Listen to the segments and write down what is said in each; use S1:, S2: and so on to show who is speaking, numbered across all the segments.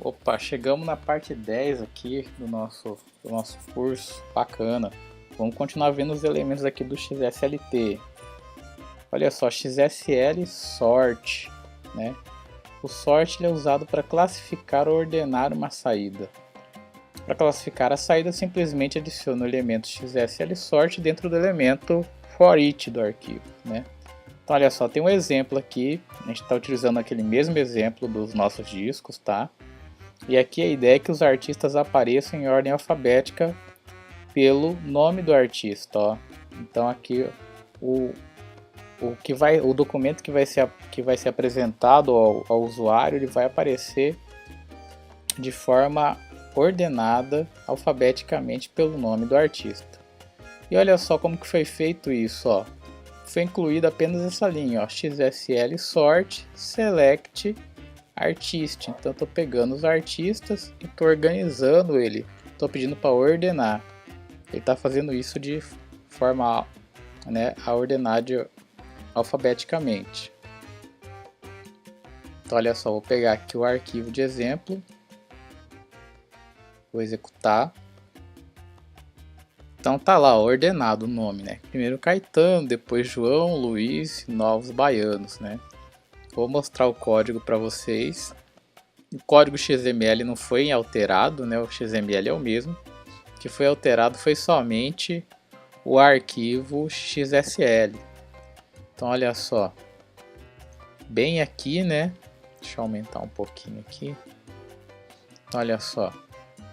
S1: Opa, chegamos na parte 10 aqui do nosso curso, bacana. Vamos continuar vendo os elementos aqui do XSLT. Olha só, XSL sort, né? O sort ele é usado para classificar ou ordenar uma saída. Para classificar a saída, simplesmente adiciona o elemento XSL sort dentro do elemento foreach do arquivo, né? Então olha só, tem um exemplo aqui, a gente está utilizando aquele mesmo exemplo dos nossos discos, tá? E aqui a ideia é que os artistas apareçam em ordem alfabética pelo nome do artista, ó. Então aqui o documento que vai ser apresentado ao usuário, ele vai aparecer de forma ordenada alfabeticamente pelo nome do artista. E olha só como que foi feito isso, ó. Foi incluída apenas essa linha, ó, XSL sort select artist. Então estou pegando os artistas e estou organizando ele. Estou pedindo para ordenar. Ele está fazendo isso de forma, né, a ordenar alfabeticamente. Então olha só, vou pegar aqui o arquivo de exemplo. Vou executar. Então tá lá, ordenado o nome, né? Primeiro Caetano, depois João, Luiz, Novos Baianos, né? Vou mostrar o código para vocês. O código XML não foi alterado, né? O XML é o mesmo. O que foi alterado foi somente o arquivo XSL. Então olha só, bem aqui, né? Deixa eu aumentar um pouquinho aqui. Então, olha só,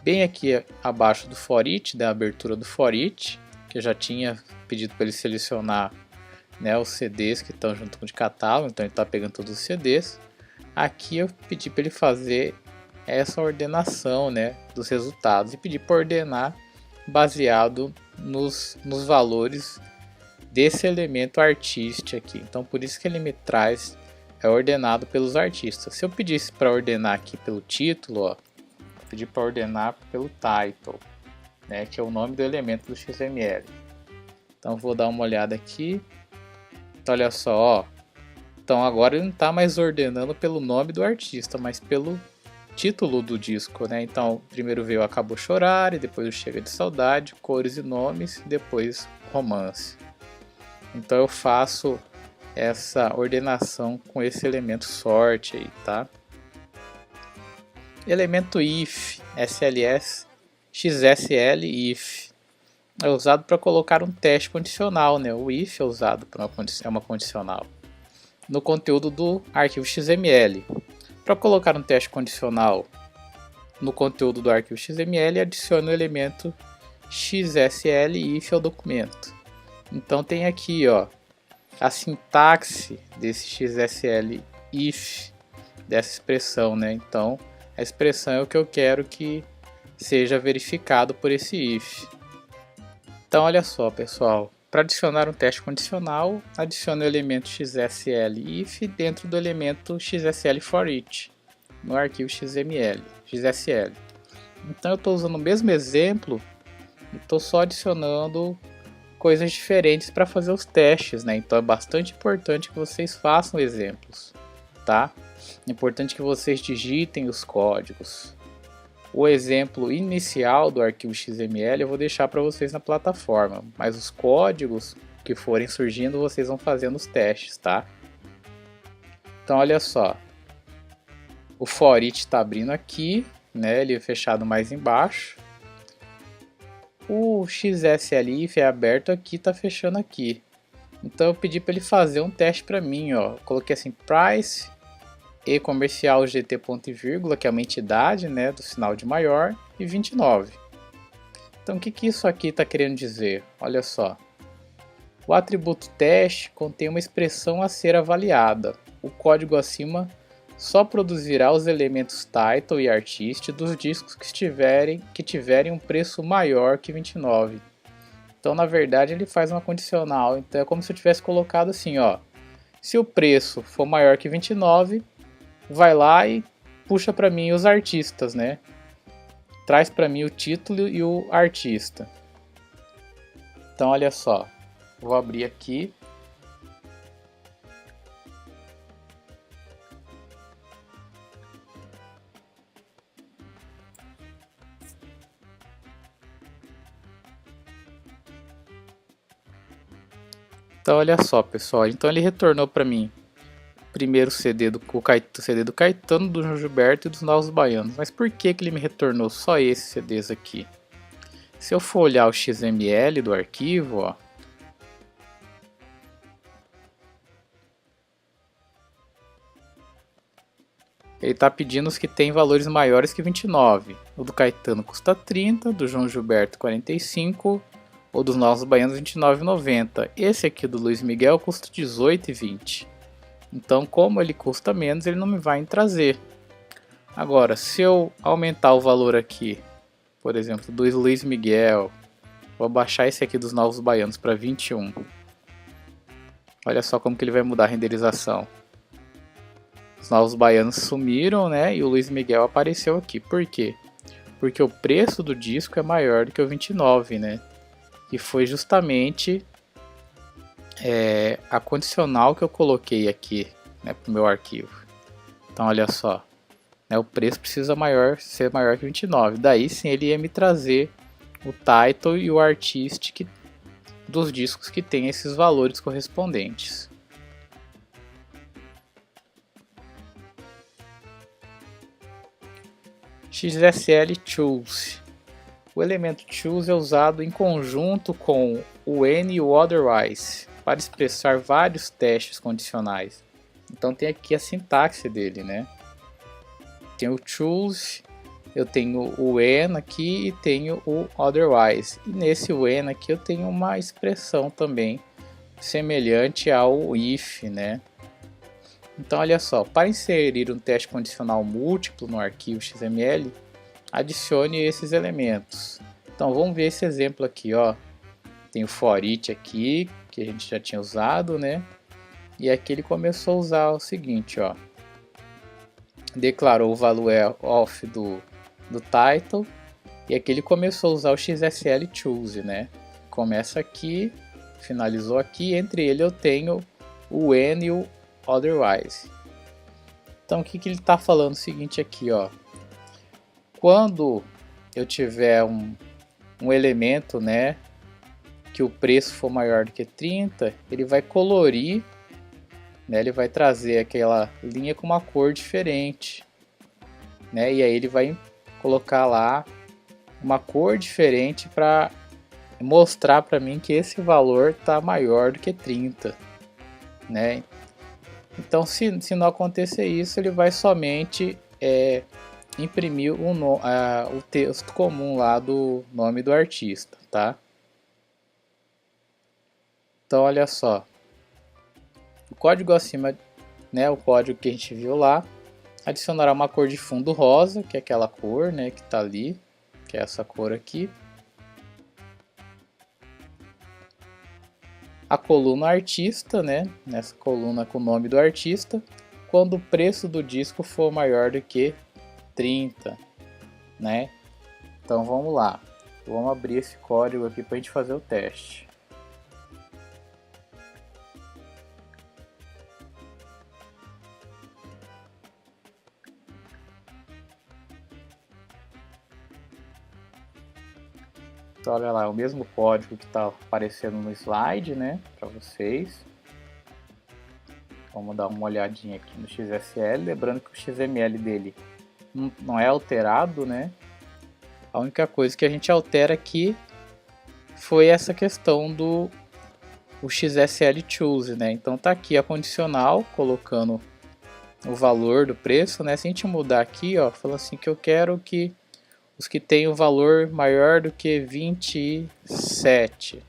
S1: bem aqui abaixo do foreach, da abertura do foreach, que eu já tinha pedido para ele selecionar, né, os CDs que estão junto com o catálogo, então ele está pegando todos os CDs. Aqui eu pedi para ele fazer essa ordenação, né, dos resultados e pedi para ordenar baseado nos valores desse elemento artista aqui. Então por isso que ele me traz ordenado pelos artistas. Se eu pedisse para ordenar aqui pelo título, ó, pedir para ordenar pelo title, né, que é o nome do elemento do XML. Então vou dar uma olhada aqui. Então olha só, ó. Então agora ele não está mais ordenando pelo nome do artista, mas pelo título do disco, né? Então primeiro veio Acabou Chorar, e depois o Chega de Saudade, Cores e Nomes, e depois Romance. Então eu faço essa ordenação com esse elemento sort aí, tá? Elemento if, SLS, XSL if. É usado para colocar um teste condicional, né? O if é usado para uma condicional no conteúdo do arquivo XML. Para colocar um teste condicional no conteúdo do arquivo XML, adicione o elemento XSL if ao documento. Então tem aqui, ó, a sintaxe desse XSL if, dessa expressão, né? Então a expressão é o que eu quero que seja verificado por esse if. Então olha só, pessoal, para adicionar um teste condicional, adicione o elemento XSL if dentro do elemento XSL foreach no arquivo XML, XSL. Então eu estou usando o mesmo exemplo e estou só adicionando coisas diferentes para fazer os testes, né? Então é bastante importante que vocês façam exemplos, tá? É importante que vocês digitem os códigos. O exemplo inicial do arquivo XML eu vou deixar para vocês na plataforma, mas os códigos que forem surgindo vocês vão fazendo os testes, tá? Então olha só, o foreach está abrindo aqui, né? Ele é fechado mais embaixo. O XSL if é aberto aqui, está fechando aqui. Então eu pedi para ele fazer um teste para mim, ó. Coloquei assim price e comercial GT ponto e vírgula, que é uma entidade, né, do sinal de maior, e 29. Então o que isso aqui está querendo dizer? Olha só. O atributo teste contém uma expressão a ser avaliada. O código acima só produzirá os elementos title e artist dos discos que tiverem um preço maior que 29. Então na verdade ele faz uma condicional. Então é como se eu tivesse colocado assim, ó. Se o preço for maior que 29, vai lá e puxa para mim os artistas, né? Traz para mim o título e o artista. Então olha só, vou abrir aqui. Então olha só, pessoal, então ele retornou para mim o primeiro CD do Caetano, do João Gilberto e dos Novos Baianos. Mas por que ele me retornou só esses CDs aqui? Se eu for olhar o XML do arquivo, ó, ele está pedindo os que têm valores maiores que 29. O do Caetano custa 30, do João Gilberto 45, ou dos Novos Baianos 29,90. Esse aqui do Luiz Miguel custa 18,20. Então, como ele custa menos, ele não me vai trazer. Agora, se eu aumentar o valor aqui, por exemplo, do Luiz Miguel, vou baixar esse aqui dos Novos Baianos para 21. Olha só como que ele vai mudar a renderização. Os Novos Baianos sumiram, né? E o Luiz Miguel apareceu aqui. Por quê? Porque o preço do disco é maior do que o 29, né? E foi justamente a condicional que eu coloquei aqui, né, para o meu arquivo. Então olha só, né, o preço precisa ser maior que 29. Daí sim ele ia me trazer o title e o artistic dos discos que tem esses valores correspondentes. XSL Choose. O elemento choose é usado em conjunto com o when e o otherwise para expressar vários testes condicionais. Então tem aqui a sintaxe dele, né? Tem o choose, eu tenho o when aqui e tenho o otherwise. E nesse when aqui eu tenho uma expressão também semelhante ao if, né? Então olha só, para inserir um teste condicional múltiplo no arquivo XML, adicione esses elementos. Então vamos ver esse exemplo aqui, ó. Tem o for each aqui, que a gente já tinha usado, né? E aqui ele começou a usar o seguinte, ó. Declarou o value of do title, e aqui ele começou a usar o XSL choose, né? Começa aqui, finalizou aqui, entre ele eu tenho o when e o otherwise. Então o que ele está falando? O seguinte aqui, ó. Quando eu tiver um elemento, né, que o preço for maior do que 30, ele vai colorir, né, ele vai trazer aquela linha com uma cor diferente, né, e aí ele vai colocar lá uma cor diferente para mostrar para mim que esse valor está maior do que 30, né. Então se não acontecer isso, ele vai somente imprimir o texto comum lá do nome do artista, tá? Então olha só, o código acima, né, o código que a gente viu lá, adicionará uma cor de fundo rosa, que é aquela cor, né, que está ali, que é essa cor aqui. A coluna artista, né, nessa coluna com o nome do artista, quando o preço do disco for maior do que 30, né? Então vamos lá, vamos abrir esse código aqui para a gente fazer o teste. Então olha lá, o mesmo código que está aparecendo no slide, né, para vocês. Vamos dar uma olhadinha aqui no XSL, lembrando que o XML dele não é alterado, né? A única coisa que a gente altera aqui foi essa questão do XSL choose, né? Então tá aqui a condicional, colocando o valor do preço, né? Se a gente mudar aqui, ó, falando assim que eu quero que os que têm o valor maior do que 27.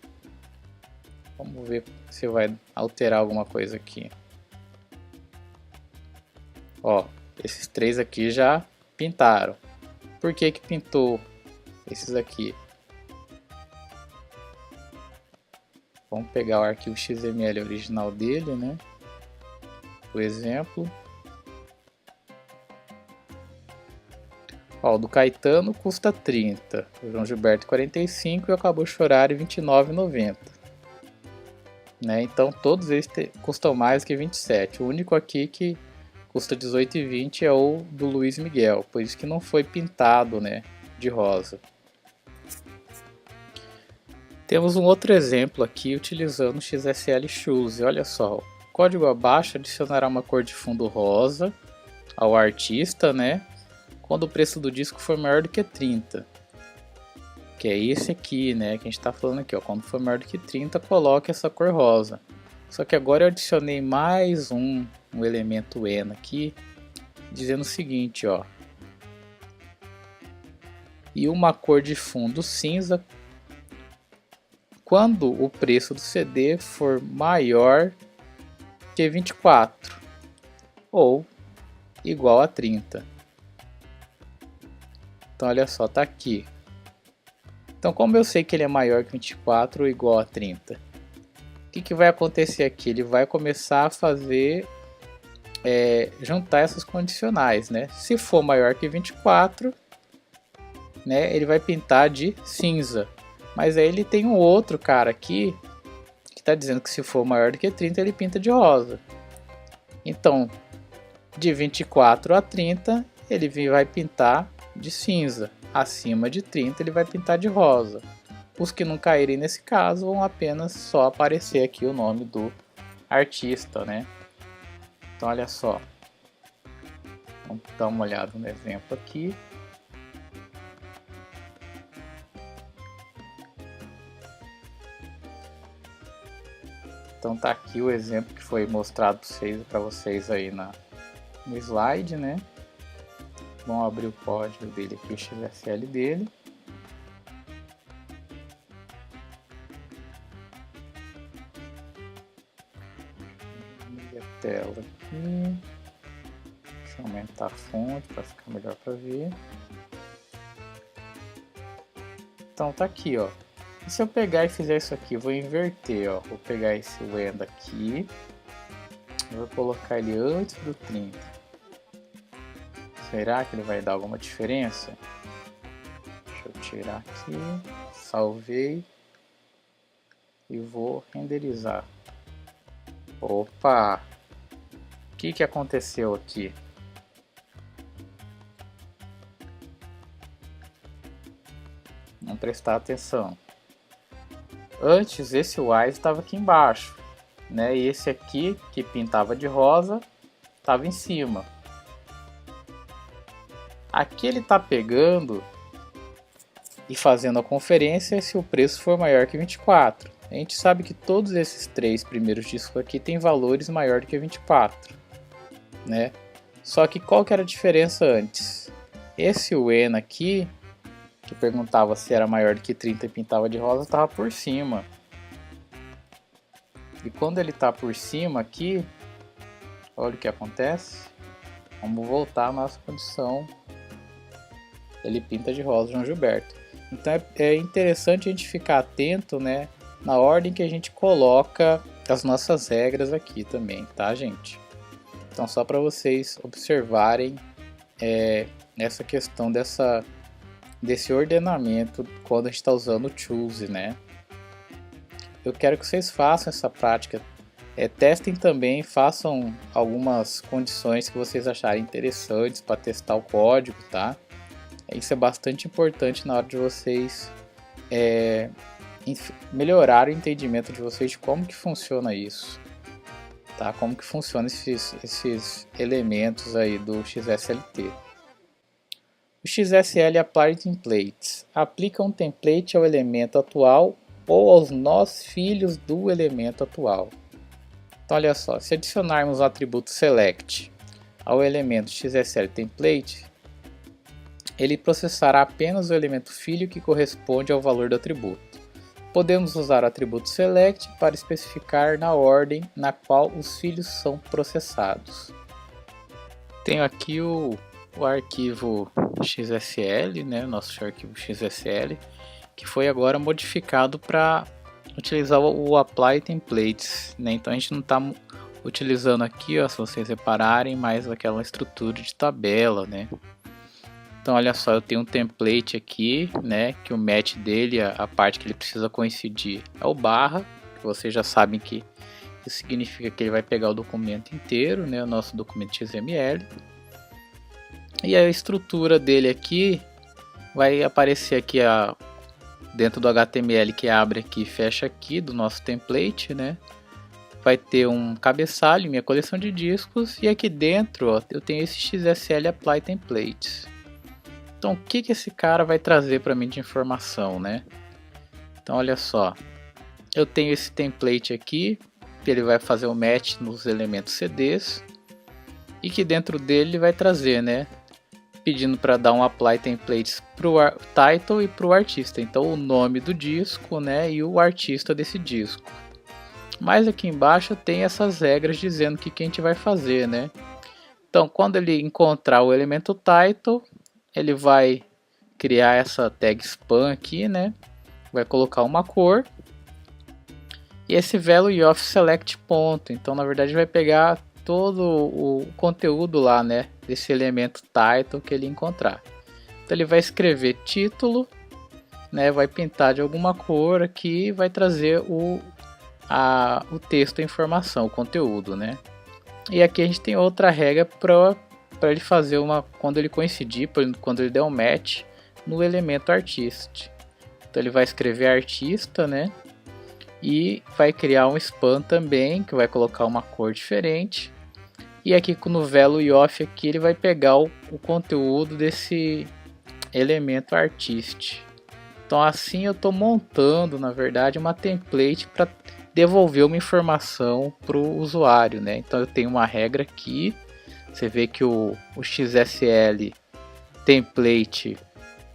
S1: Vamos ver se vai alterar alguma coisa aqui. Ó, esses três aqui já pintaram. Por que que pintou esses aqui? Vamos pegar o arquivo XML original dele, né? Por exemplo. Ó, o do Caetano custa 30, o João Gilberto 45 e o Acabou de Chorar 29,90. Né? Então todos eles custam mais que 27. O único aqui que custa 18,20 é o do Luiz Miguel, por isso que não foi pintado, né, de rosa. Temos um outro exemplo aqui utilizando o XSL Choose. Olha só, o código abaixo adicionará uma cor de fundo rosa ao artista, né? Quando o preço do disco for maior do que 30. Que é esse aqui, né? Que a gente está falando aqui, ó. Quando for maior do que 30, coloque essa cor rosa. Só que agora eu adicionei mais um elemento ENA aqui, dizendo o seguinte, ó. E uma cor de fundo cinza quando o preço do CD for maior que 24 ou igual a 30. Então olha só, tá aqui. Então como eu sei que ele é maior que 24 ou igual a 30, o que vai acontecer aqui? Ele vai começar a fazer, juntar essas condicionais, né? Se for maior que 24, né, ele vai pintar de cinza. Mas aí ele tem um outro cara aqui que está dizendo que se for maior do que 30 ele pinta de rosa. Então de 24 a 30 ele vai pintar de cinza. Acima de 30 ele vai pintar de rosa. Os que não caírem nesse caso vão apenas só aparecer aqui o nome do artista, né? Então olha só. Vamos dar uma olhada no exemplo aqui. Então tá aqui o exemplo que foi mostrado para vocês aí no slide, né? Vamos abrir o código dele aqui, o XSL dele. A tela aqui. Deixa eu aumentar a fonte para ficar melhor para ver. Então tá aqui, ó. E se eu pegar e fizer isso aqui, vou inverter, ó. Vou pegar esse ENA aqui, vou colocar ele antes do 30. Será que ele vai dar alguma diferença? Deixa eu tirar aqui, salvei e vou renderizar. Opa! O que aconteceu aqui? Vamos prestar atenção. Antes esse Wise estava aqui embaixo, né? E esse aqui que pintava de rosa estava em cima. Aqui ele está pegando e fazendo a conferência se o preço for maior que 24. A gente sabe que todos esses três primeiros discos aqui têm valores maior do que 24, né? Só que qual que era a diferença antes? Esse ENA aqui, que perguntava se era maior do que 30 e pintava de rosa, estava por cima. E quando ele está por cima aqui, olha o que acontece. Vamos voltar à nossa condição. Ele pinta de rosa, João Gilberto. Então é interessante a gente ficar atento, né, na ordem que a gente coloca as nossas regras aqui também, tá, gente? Então só para vocês observarem essa questão desse ordenamento quando a gente está usando o Choose, né? Eu quero que vocês façam essa prática, testem também, façam algumas condições que vocês acharem interessantes para testar o código, tá? Isso é bastante importante na hora de vocês melhorar o entendimento de vocês de como que funciona isso, tá? Como que funciona esses elementos aí do XSLT. O XSL Apply Templates aplica um template ao elemento atual ou aos nós filhos do elemento atual. Então olha só, se adicionarmos o atributo select ao elemento XSL Template, ele processará apenas o elemento filho que corresponde ao valor do atributo. Podemos usar o atributo select para especificar na ordem na qual os filhos são processados. Tenho aqui o arquivo XSL, né, nosso arquivo XSL, que foi agora modificado para utilizar o Apply Templates, né? Então a gente não está utilizando aqui, ó, se vocês repararem, mais aquela estrutura de tabela, né? Então olha só, eu tenho um template aqui, né, que o match dele, a parte que ele precisa coincidir é o barra, que vocês já sabem que isso significa que ele vai pegar o documento inteiro, né, o nosso documento XML. E a estrutura dele aqui, vai aparecer aqui dentro do HTML que abre aqui e fecha aqui do nosso template, né? Vai ter um cabeçalho, minha coleção de discos, e aqui dentro, ó, eu tenho esse XSL Apply Templates. Então, o que esse cara vai trazer para mim de informação, né? Então, olha só, eu tenho esse template aqui, que ele vai fazer o match nos elementos CDs, e que dentro dele ele vai trazer, né? Pedindo para dar um apply templates para o title e para o artista. Então, o nome do disco, né? E o artista desse disco. Mas aqui embaixo tem essas regras dizendo que a gente vai fazer, né? Então, quando ele encontrar o elemento title, ele vai criar essa tag span aqui, né? Vai colocar uma cor. E esse value of select ponto. Então, na verdade, vai pegar todo o conteúdo lá, né? Desse elemento title que ele encontrar. Então, ele vai escrever título, né? Vai pintar de alguma cor aqui e vai trazer o texto, a informação, o conteúdo, né? E aqui a gente tem outra regra para ele fazer quando ele coincidir, quando ele der um match no elemento artist. Então ele vai escrever artista, né? E vai criar um span também, que vai colocar uma cor diferente. E aqui no value of aqui ele vai pegar o conteúdo desse elemento artist. Então assim eu estou montando, na verdade, uma template para devolver uma informação para o usuário, né? Então eu tenho uma regra aqui, você vê que o XSL template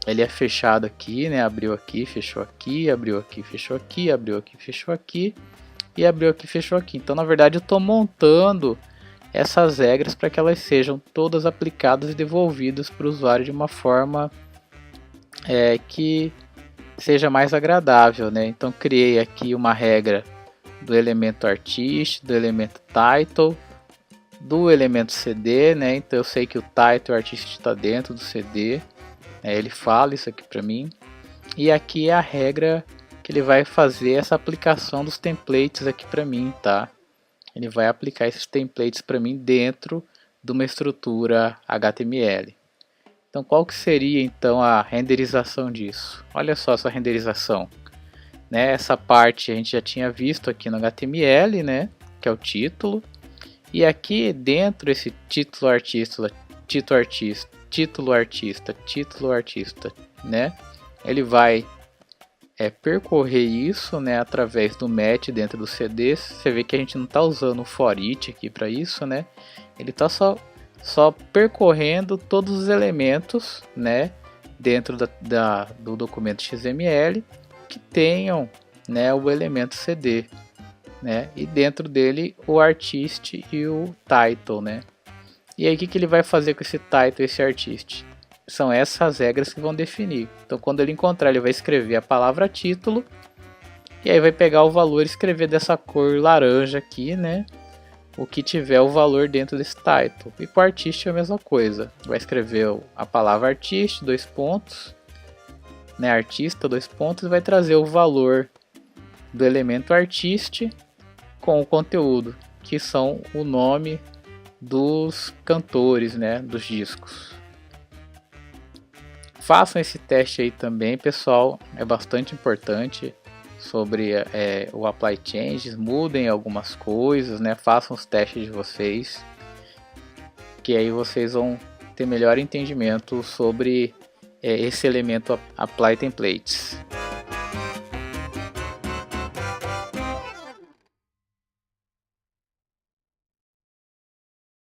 S1: ele é fechado aqui, né? Abriu aqui, fechou aqui, abriu aqui, fechou aqui, abriu aqui, fechou aqui e abriu aqui, fechou aqui. Então na verdade eu estou montando essas regras para que elas sejam todas aplicadas e devolvidas para o usuário de uma forma que seja mais agradável, né? Então criei aqui uma regra do elemento artist, do elemento title, do elemento CD, né? Então eu sei que o title e o artist está dentro do CD, ele fala isso aqui para mim. E aqui é a regra que ele vai fazer essa aplicação dos templates aqui para mim, tá? Ele vai aplicar esses templates para mim dentro de uma estrutura HTML. Então qual que seria então a renderização disso? Olha só essa renderização. Né, essa parte a gente já tinha visto aqui no HTML, né, que é o título. E aqui dentro esse título artista, né, ele vai percorrer isso, né, através do match dentro do CD. Você vê que a gente não está usando o for each aqui para isso, né? Ele está só percorrendo todos os elementos, né, dentro do documento XML que tenham, né, o elemento CD, né, e dentro dele o artist e o title, né. E aí o que ele vai fazer com esse title e esse artist? São essas regras que vão definir. Então quando ele encontrar, ele vai escrever a palavra título e aí vai pegar o valor e escrever dessa cor laranja aqui, né, o que tiver o valor dentro desse title. E com o artist é a mesma coisa, vai escrever a palavra artist, dois pontos, né, artista, dois pontos, e vai trazer o valor do elemento artist com o conteúdo, que são o nome dos cantores, né, dos discos. Façam esse teste aí também, pessoal, é bastante importante sobre o Apply Changes, mudem algumas coisas, né, façam os testes de vocês, que aí vocês vão ter melhor entendimento sobre esse elemento Apply Templates.